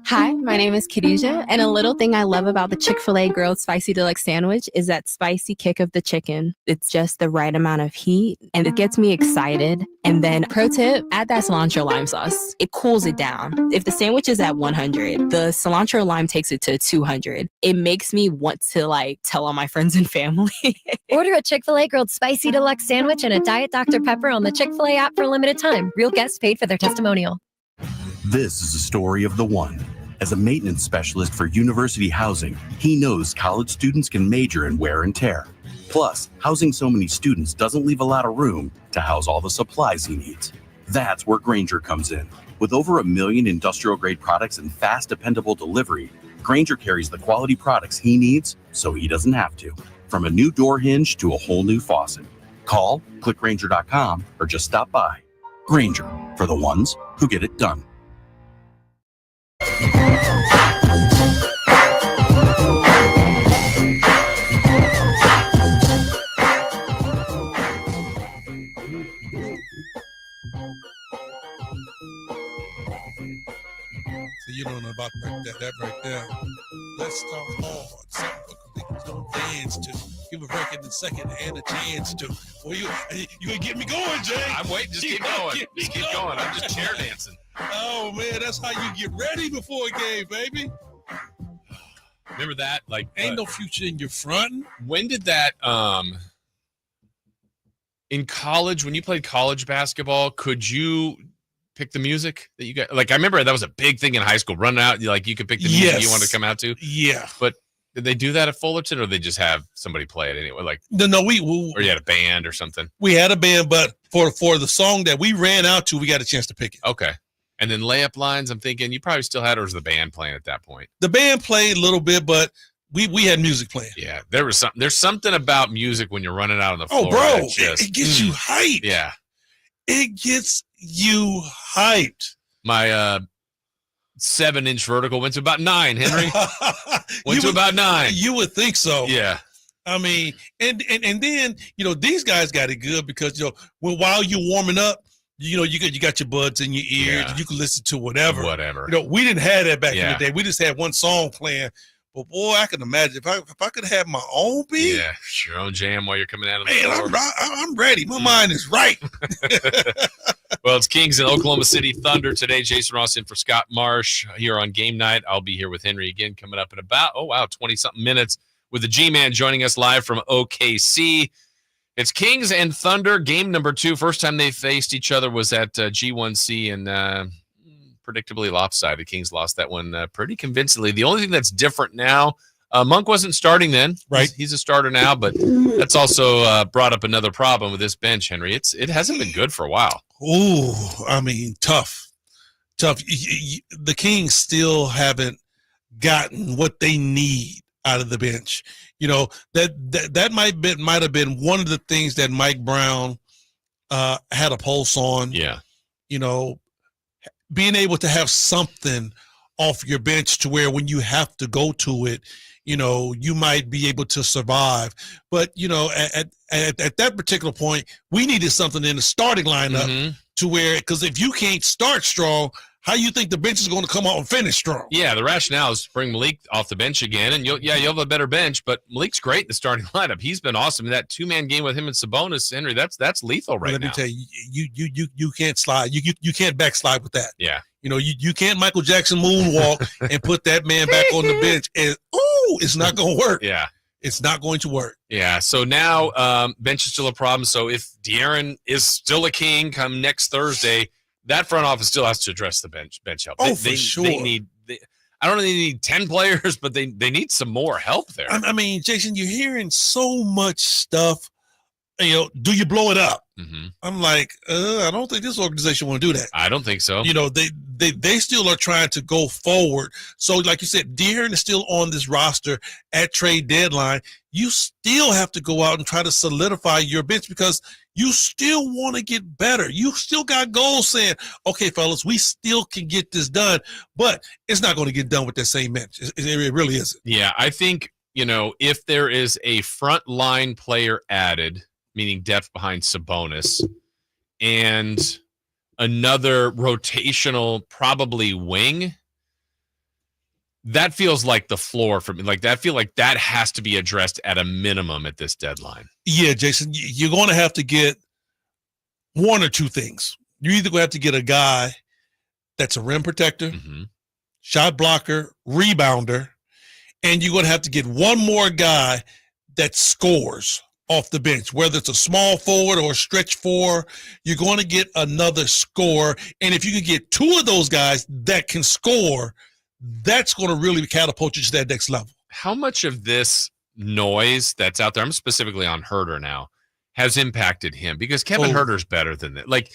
Hi, my name is Khadijah, and a little thing I love about the Chick-fil-A Grilled Spicy Deluxe Sandwich is that spicy kick of the chicken. It's just the right amount of heat, and it gets me excited. And then, pro tip, add that cilantro lime sauce. It cools it down. If the sandwich is at 100, the cilantro lime takes it to 200. It makes me want to, tell all my friends and family. Order a Chick-fil-A Grilled Spicy Deluxe Sandwich and a Diet Dr. Pepper on the Chick-fil-A app for a limited time. Real guests paid for their testimonial. This is the story of the one. As a maintenance specialist for university housing, he knows college students can major in wear and tear. Plus, housing so many students doesn't leave a lot of room to house all the supplies he needs. That's where Grainger comes in. With over 1 million industrial-grade products and fast, dependable delivery, Grainger carries the quality products he needs so he doesn't have to. From a new door hinge to a whole new faucet. Call, click Grainger.com, or just stop by. Grainger, for the ones who get it done. So you don't know about that right there. Let's talk hard. Something niggas don't dance to. Give a record in second and a chance to. Well, you gonna get me going, Jay. I'm waiting. Just keep going. Just keep going. I'm just chair dancing. Oh man, that's how you get ready before a game, baby. Remember that? Like, ain't no future in your front. When did that? In college, when you played college basketball, could you pick the music that you got? Like, I remember that was a big thing in high school. Running out, like you could pick the music you wanted to come out to. Yeah, but did they do that at Fullerton, or they just have somebody play it anyway? Like, no, we or you had a band or something. We had a band, but for the song that we ran out to, we got a chance to pick it. Okay. And then layup lines, I'm thinking you probably still had, or was the band playing at that point? The band played a little bit, but we had music playing. Yeah, there's something about music when you're running out on the floor. Oh, bro, it gets you hyped. Yeah. It gets you hyped. My 7-inch vertical went to about 9, Henry. Went to about 9. You would think so. Yeah. I mean, and then, these guys got it good because, while you're warming up, you got your buds in your ears. Yeah. And you can listen to whatever. We didn't have that back in the day. We just had one song playing. But boy, I can imagine if I could have my own beat. Yeah, your own jam while you're coming out of the floor. I'm ready. My mind is right. Well, it's Kings and Oklahoma City Thunder today. Jason Ross in for Scott Marsh here on game night. I'll be here with Henry again coming up in about 20-something minutes with the G-Man joining us live from OKC. It's Kings and Thunder, game number 2. First time they faced each other was at G1C, and predictably lopsided. Kings lost that one pretty convincingly. The only thing that's different now, Monk wasn't starting then. Right. He's a starter now, but that's also brought up another problem with this bench, Henry. It hasn't been good for a while. Ooh, I mean, tough. The Kings still haven't gotten what they need out of the bench. That might have been one of the things that Mike Brown had a pulse on. Yeah. Being able to have something off your bench to where when you have to go to it, you might be able to survive. But, at that particular point, we needed something in the starting lineup to where, because if you can't start strong, how you think the bench is going to come out and finish strong? Yeah, the rationale is to bring Malik off the bench again, and you'll have a better bench. But Malik's great in the starting lineup. He's been awesome in that 2-man game with him and Sabonis. Henry, that's lethal right now. Let me tell you, you can't slide. You can't backslide with that. Yeah. You can't Michael Jackson moonwalk and put that man back on the bench, and it's not going to work. Yeah. It's not going to work. Yeah. So now bench is still a problem. So if De'Aaron is still a King come next Thursday, that front office still has to address the bench help. For sure. They need. I don't know. They need 10 players, but they need some more help there. I mean, Jason, you're hearing so much stuff. Do you blow it up? Mm-hmm. I'm like, I don't think this organization want to do that. I don't think so. They still are trying to go forward. So, like you said, De'Aaron is still on this roster at trade deadline. You still have to go out and try to solidify your bench because you still want to get better. You still got goals saying, okay, fellas, we still can get this done, but it's not going to get done with that same bench. It really isn't. Yeah, I think, if there is a front line player added, meaning depth behind Sabonis, and another rotational, probably wing, that feels like the floor for me. Like, I feel like that has to be addressed at a minimum at this deadline. Yeah, Jason, you're going to have to get one or two things. You're either going to have to get a guy that's a rim protector, shot blocker, rebounder, and you're going to have to get one more guy that scores off the bench, whether it's a small forward or a stretch four. You're going to get another scorer. And if you can get two of those guys that can score, that's going to really catapult you to that next level. How much of this noise that's out there, I'm specifically on Herter now, has impacted him? Because Kevin Herter's better than that. Like,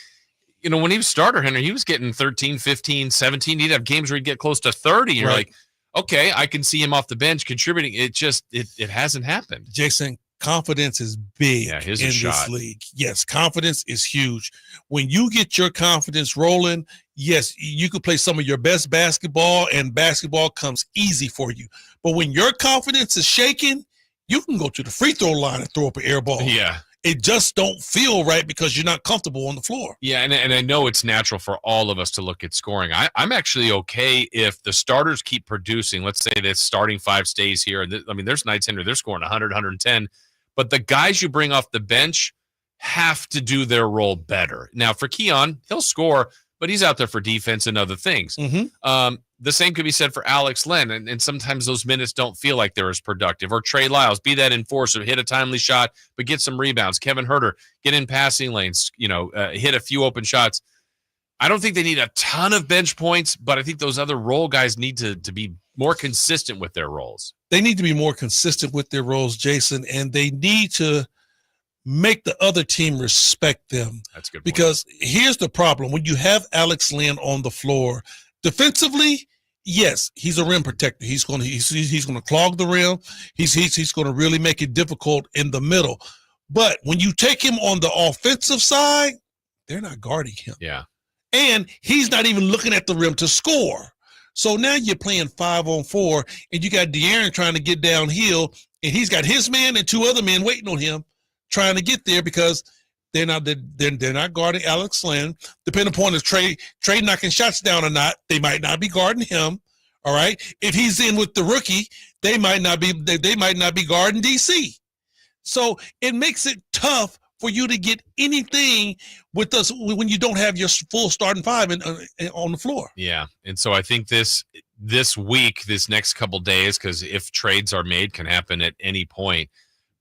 you know, when he was starter, Henry, he was getting 13, 15, 17. He'd have games where he'd get close to 30. You're like, okay, I can see him off the bench contributing. It hasn't happened. Jason, confidence is big in this league. Yes, confidence is huge. When you get your confidence rolling, yes, you could play some of your best basketball, and basketball comes easy for you. But when your confidence is shaking, you can go to the free throw line and throw up an air ball. Yeah. It just don't feel right because you're not comfortable on the floor. Yeah, and I know it's natural for all of us to look at scoring. I'm actually okay if the starters keep producing. Let's say this starting five stays here. I mean, there's nights, Henry, they're scoring 100, 110. But the guys you bring off the bench have to do their role better. Now, for Keon, he'll score, but he's out there for defense and other things. The same could be said for Alex Len, and sometimes those minutes don't feel like they're as productive. Or Trey Lyles, be that enforcer, hit a timely shot, but get some rebounds. Kevin Herter, get in passing lanes, hit a few open shots. I don't think they need a ton of bench points, but I think those other role guys need to be more consistent with their roles. They need to be more consistent with their roles, Jason, and they need to make the other team respect them. That's good. Because here's the problem. When you have Alex Len on the floor, defensively, yes, he's a rim protector. He's going to clog the rim. He's going to really make it difficult in the middle. But when you take him on the offensive side, they're not guarding him. Yeah. And he's not even looking at the rim to score. So now you're playing 5-on-4, and you got De'Aaron trying to get downhill, and he's got his man and two other men waiting on him trying to get there because they're not guarding Alex Len. Depending upon if Trey knocking shots down or not, they might not be guarding him. All right. If he's in with the rookie, they might not be guarding DC. So it makes it tough for you to get anything with us when you don't have your full starting five on the floor. Yeah. And so I think this week, this next couple days, because if trades are made, can happen at any point.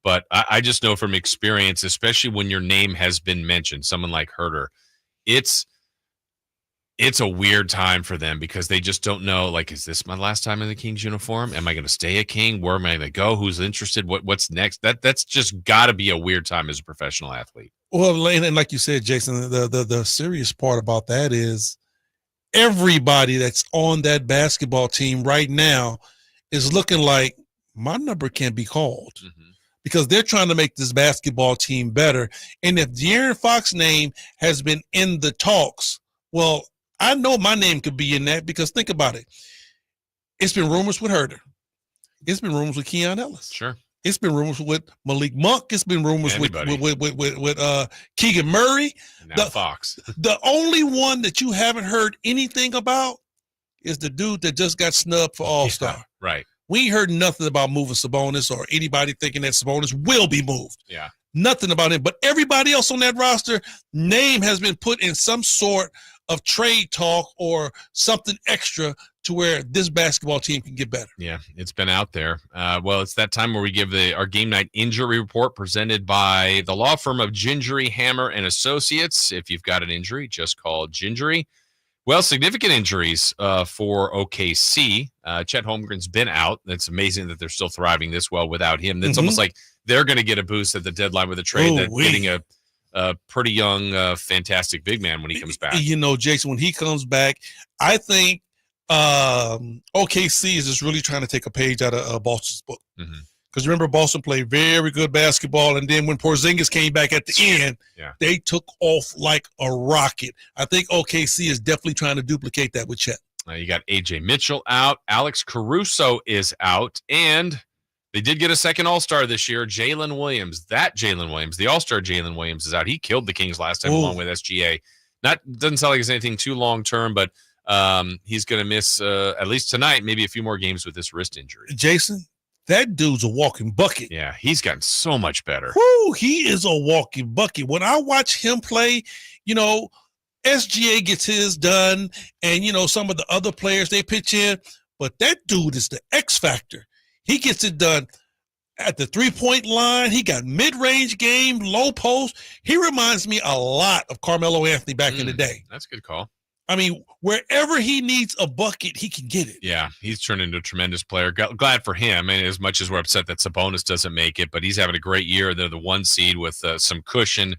But I just know from experience, especially when your name has been mentioned, someone like Herter, it's a weird time for them because they just don't know, like, is this my last time in the Kings uniform? Am I going to stay a King? Where am I going to go? Who's interested? What's next? That's just got to be a weird time as a professional athlete. Well, Lane, and like you said, Jason, the serious part about that is everybody that's on that basketball team right now is looking like my number can't be called. Because they're trying to make this basketball team better. And if De'Aaron Fox's name has been in the talks, well, I know my name could be in that because think about it. It's been rumors with Herter. It's been rumors with Keon Ellis. Sure. It's been rumors with Malik Monk. It's been rumors with Keegan Murray. And now Fox. The only one that you haven't heard anything about is the dude that just got snubbed for All-Star. Yeah, right. We ain't heard nothing about moving Sabonis or anybody thinking that Sabonis will be moved. Yeah. Nothing about him. But everybody else on that roster, name has been put in some sort of trade talk or something extra to where this basketball team can get better. Yeah, it's been out there. Well, it's that time where we give our game night injury report presented by the law firm of Gingery, Hammer, and Associates. If you've got an injury, just call Gingery. Well, significant injuries for OKC. Chet Holmgren's been out. It's amazing that they're still thriving this well without him. It's almost like they're going to get a boost at the deadline with a trade. Getting a pretty young, fantastic big man when he comes back. You know, Jason, when he comes back, I think OKC is just really trying to take a page out of Boston's book. Because remember, Boston played very good basketball, and then when Porzingis came back at the end, they took off like a rocket. I think OKC is definitely trying to duplicate that with Chet. You got A.J. Mitchell out. Alex Caruso is out, and they did get a second All-Star this year, Jalen Williams. The All-Star Jalen Williams is out. He killed the Kings last time along with SGA. Doesn't sound like it's anything too long-term, but he's going to miss at least tonight, maybe a few more games with this wrist injury. Jason, that dude's a walking bucket. Yeah, he's gotten so much better. Woo, he is a walking bucket. When I watch him play, you know, SGA gets his done, and, you know, some of the other players, they pitch in, but that dude is the X factor. He gets it done at the three-point line. He got mid-range game, low post. He reminds me a lot of Carmelo Anthony back in the day. That's a good call. I mean, wherever he needs a bucket, he can get it. Yeah, he's turned into a tremendous player. Glad for him. And as much as we're upset that Sabonis doesn't make it, but he's having a great year. They're the 1 seed with some cushion.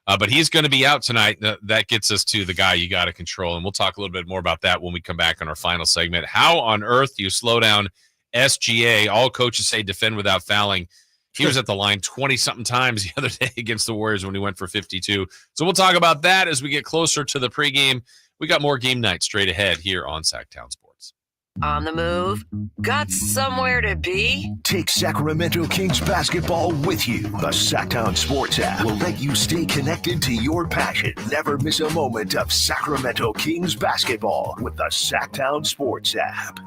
But he's going to be out tonight. That gets us to the guy you got to control. And we'll talk a little bit more about that when we come back on our final segment. How on earth do you slow down SGA? All coaches say defend without fouling. He was at the line 20-something times the other day against the Warriors when he went for 52. So we'll talk about that as we get closer to the pregame. We got more game night straight ahead here on Sacktown Sports. On the move? Got somewhere to be? Take Sacramento Kings basketball with you. The Sacktown Sports app will let you stay connected to your passion. Never miss a moment of Sacramento Kings basketball with the Sacktown Sports app.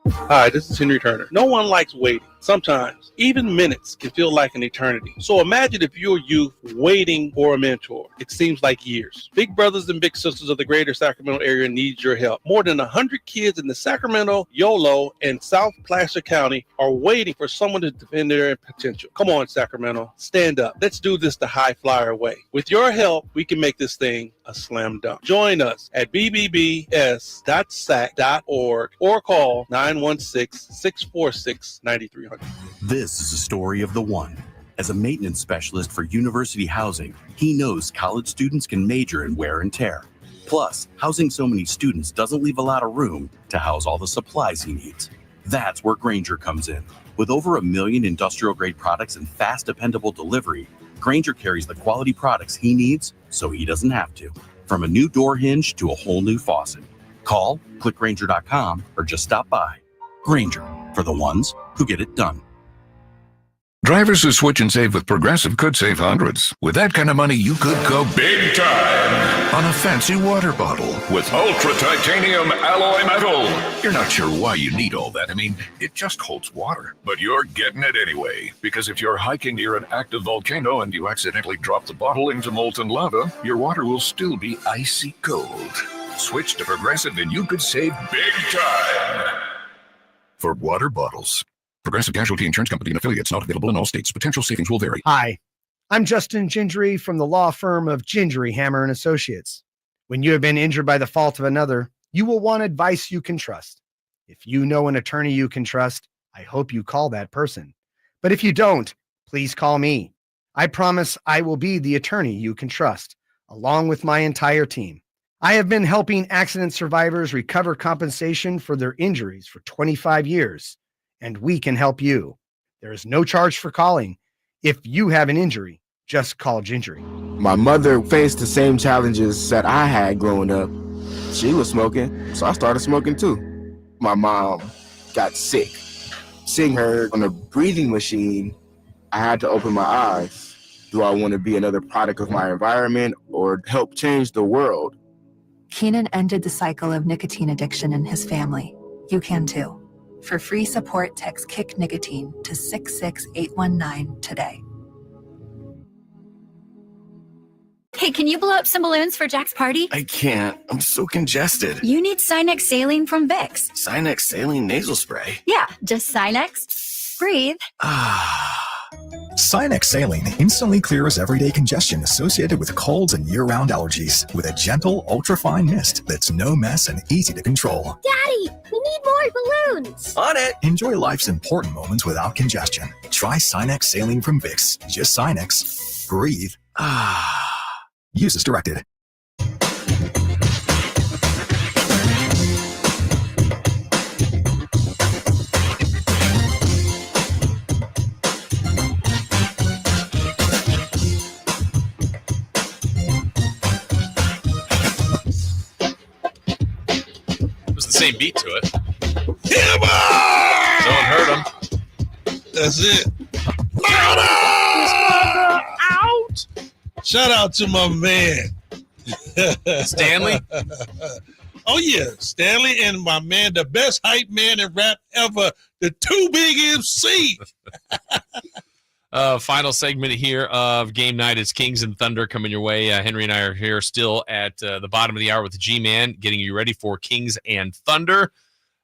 Hi, this is Henry Turner. No one likes waiting. Sometimes, even minutes can feel like an eternity. So imagine if you're youth waiting for a mentor. It seems like years. Big brothers and big sisters of the greater Sacramento area need your help. More than 100 kids in the Sacramento, Yolo, and South Placer County are waiting for someone to defend their potential. Come on, Sacramento. Stand up. Let's do this the high flyer way. With your help, we can make this thing a slam dunk. Join us at bbbs.sac.org or call 916-646-9300. This is a story of the one. As a maintenance specialist for university housing, he knows college students can major in wear and tear. Plus, housing so many students doesn't leave a lot of room to house all the supplies he needs. That's where Grainger comes in. With over 1 million industrial-grade products and fast, dependable delivery, Grainger carries the quality products he needs so he doesn't have to. From a new door hinge to a whole new faucet. Call, click Grainger.com, or just stop by. Grainger, for the ones who get it done. Drivers who switch and save with Progressive could save hundreds. With that kind of money, you could go big time on a fancy water bottle with ultra titanium alloy metal. You're not sure why you need all that. I mean, it just holds water. But you're getting it anyway, because if you're hiking near an active volcano and you accidentally drop the bottle into molten lava, your water will still be icy cold. Switch to Progressive and you could save big time for water bottles. Progressive Casualty Insurance Company and affiliates, not available in all states. Potential savings will vary. Hi, I'm Justin Gingery from the law firm of Gingery, Hammer & Associates. When you have been injured by the fault of another, you will want advice you can trust. If you know an attorney you can trust, I hope you call that person. But if you don't, please call me. I promise I will be the attorney you can trust, along with my entire team. I have been helping accident survivors recover compensation for their injuries for 25 years. And we can help you. There is no charge for calling. If you have an injury, just call Gingery. My mother faced the same challenges that I had growing up. She was smoking, so I started smoking too. My mom got sick. Seeing her on a breathing machine, I had to open my eyes. Do I want to be another product of my environment or help change the world? Keenan ended the cycle of nicotine addiction in his family. You can too. For free support, text Kick Nicotine to 66819 today. Hey, can you blow up some balloons for Jack's party? I can't. I'm so congested. You need Sinex Saline from Vicks. Sinex Saline Nasal Spray. Yeah, just Sinex. Breathe. Sinex Saline instantly clears everyday congestion associated with colds and year-round allergies with a gentle, ultra-fine mist that's no mess and easy to control. Daddy, we need more balloons. On it. Enjoy life's important moments without congestion. Try Sinex Saline from Vicks. Just Sinex. Breathe. Use as directed. Same beat to it. Hammer! No one heard him. That's it. Out! Shout out to my man. Stanley? Oh, yeah. Stanley and my man, the best hype man in rap ever, the Too Big MC. Final segment here of Game Night is Kings and Thunder coming your way. Henry and I are here still at the bottom of the hour with the G-Man, getting you ready for Kings and Thunder.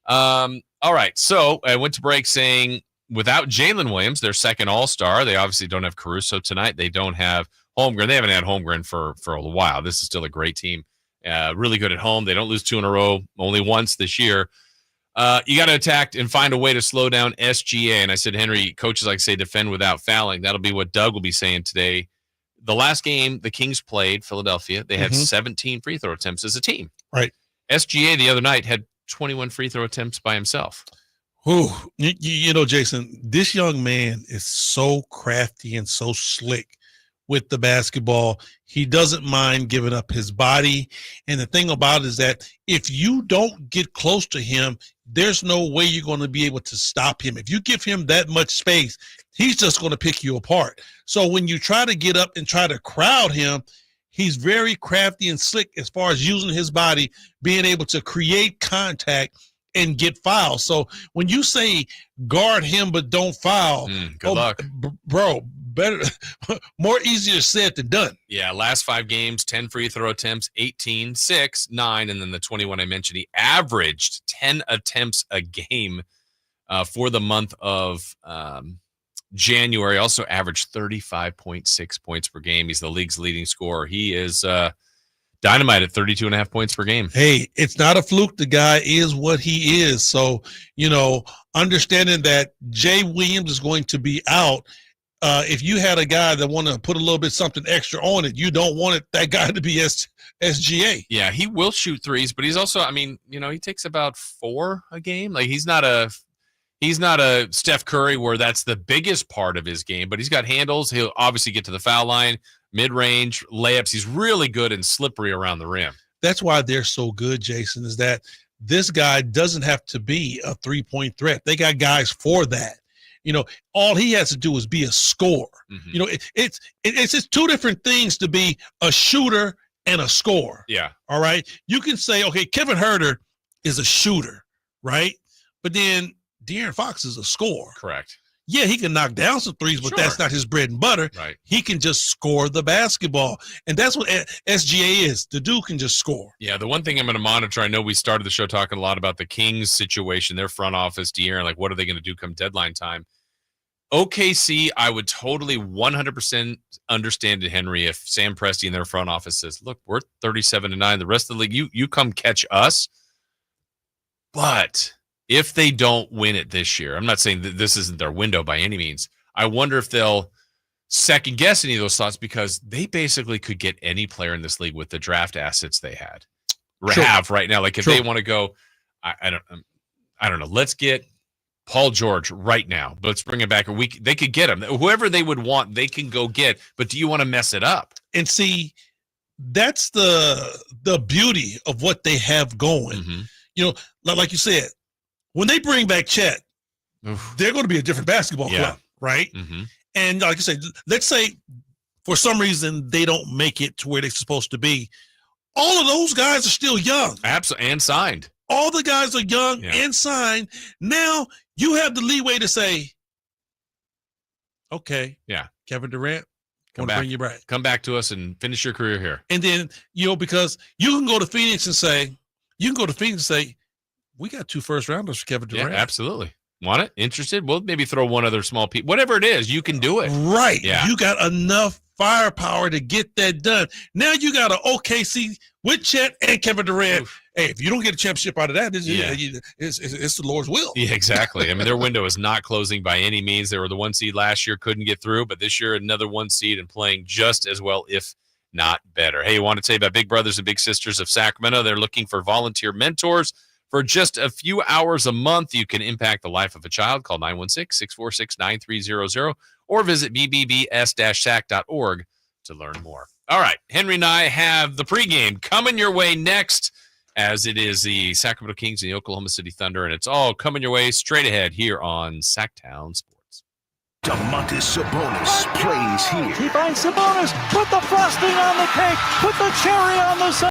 All right, so I went to break saying without Jalen Williams, their second All-Star, they obviously don't have Caruso tonight. They don't have Holmgren. They haven't had Holmgren for a while. This is still a great team. Really good at home. They don't lose 2 in a row, only once this year. You got to attack and find a way to slow down SGA. And I said, Henry, coaches like say defend without fouling. That'll be what Doug will be saying today. The last game the Kings played, Philadelphia, they had 17 free throw attempts as a team. Right. SGA the other night had 21 free throw attempts by himself. Ooh, you know, Jason, this young man is so crafty and so slick with the basketball. He doesn't mind giving up his body. And the thing about it is that if you don't get close to him, there's no way you're going to be able to stop him. If you give him that much space, he's just going to pick you apart. So when you try to get up and try to crowd him, he's very crafty and slick as far as using his body, being able to create contact and get fouls. So when you say guard him but don't foul, good luck. Bro, better, more easier said than done. Yeah, last 5 games, 10 free throw attempts, 18, 6, 9, and then the 21 I mentioned. He averaged 10 attempts a game for the month of January. Also averaged 35.6 points per game. He's the league's leading scorer. He is dynamite at 32.5 points per game. Hey, it's not a fluke. The guy is what he is. So, you know, understanding that Jay Williams is going to be out, if you had a guy that want to put a little bit something extra on it, you don't want that guy to be SGA. Yeah, he will shoot threes, but he's also, I mean, you know, he takes about 4 a game. Like he's not a Steph Curry where that's the biggest part of his game, but he's got handles. He'll obviously get to the foul line, mid-range, layups. He's really good and slippery around the rim. That's why they're so good, Jason, is that this guy doesn't have to be a three-point threat. They got guys for that. You know, all he has to do is be a scorer. Mm-hmm. You know, it's just 2 different things to be a shooter and a scorer. Yeah. All right. You can say, okay, Kevin Huerter is a shooter, right? But then De'Aaron Fox is a scorer. Correct. Yeah, he can knock down some threes, but that's not his bread and butter. Right. He can just score the basketball. And that's what SGA is. The dude can just score. Yeah, the one thing I'm going to monitor, I know we started the show talking a lot about the Kings situation, their front office, De'Aaron, like what are they going to do come deadline time? OKC, I would totally 100% understand it, Henry, if Sam Presti in their front office says, look, we're 37-9. The rest of the league, you come catch us. But if they don't win it this year, I'm not saying that this isn't their window by any means. I wonder if they'll second guess any of those thoughts because they basically could get any player in this league with the draft assets they have right now. Like if they want to go, I don't know. Let's get Paul George right now. Let's bring him back. They could get him. Whoever they would want, they can go get. But do you want to mess it up? And see, that's the beauty of what they have going. Mm-hmm. You know, like you said, when they bring back Chet, they're going to be a different basketball club, right? Mm-hmm. And like I said, let's say for some reason they don't make it to where they're supposed to be. All of those guys are still young. Absolutely, and signed. All the guys are young and signed. Now you have the leeway to say, okay, Kevin Durant, want to bring you back. Come back to us and finish your career here. And then, you know, because you can go to Phoenix and say, we got 2 first-rounders for Kevin Durant. Yeah, absolutely. Want it? Interested? We'll maybe throw one other small piece. Whatever it is, you can do it. Right. Yeah. You got enough firepower to get that done. Now you got an OKC with Chet and Kevin Durant. Oof. Hey, if you don't get a championship out of that, it's the Lord's will. Yeah, exactly. I mean, their window is not closing by any means. They were the 1 seed last year, couldn't get through, but this year another 1 seed and playing just as well, if not better. Hey, you want to tell you about Big Brothers and Big Sisters of Sacramento? They're looking for volunteer mentors. For just a few hours a month, you can impact the life of a child. Call 916-646-9300 or visit bbbs-sac.org to learn more. All right, Henry and I have the pregame coming your way next, as it is the Sacramento Kings and the Oklahoma City Thunder, and it's all coming your way straight ahead here on Sacktown Sports. Domantas Sabonis plays here. He finds Sabonis, put the frosting on the cake, put the cherry on the